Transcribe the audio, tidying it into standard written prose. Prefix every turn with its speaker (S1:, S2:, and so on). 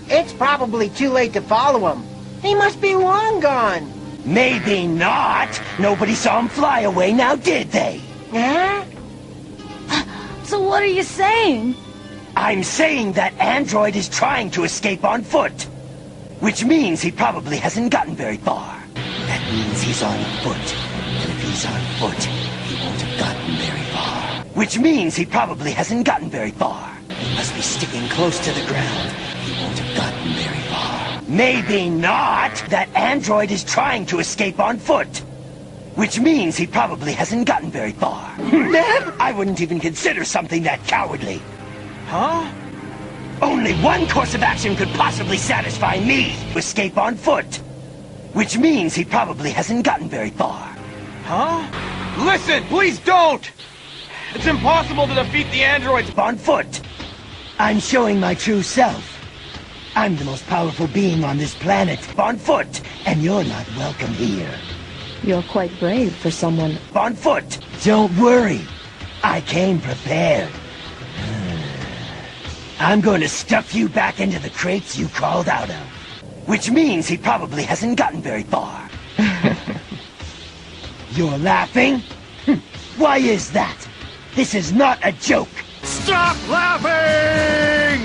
S1: It's probably too late to follow him. He must be long gone.
S2: Maybe not. Nobody saw him fly away now, did they?
S1: Huh?
S3: So what are you saying?
S2: I'm saying that android is trying to escape on foot. Which means he probably hasn't gotten very far. That means he's on foot. And if he's on foot, he won't have gotten very far. Which means he probably hasn't gotten very far. He must be sticking close to the ground. He won't have gotten very far. Maybe not. That android is trying to escape on foot. Which means he probably hasn't gotten very far. I wouldn't even consider something that cowardly.
S4: Huh?
S2: Only one course of action could possibly satisfy me. Escape on foot. Which means he probably hasn't gotten very far.
S4: Huh? Listen, please don't! It's impossible to defeat the androids
S2: on foot. I'm showing my true self. I'm the most powerful being on this planet. On foot. And you're not welcome here.
S3: You're quite brave for someone.
S2: On foot. Don't worry. I came prepared. I'm going to stuff you back into the crates you crawled out of. Which means he probably hasn't gotten very far. You're laughing? Why is that? This is not a joke.
S4: Stop laughing!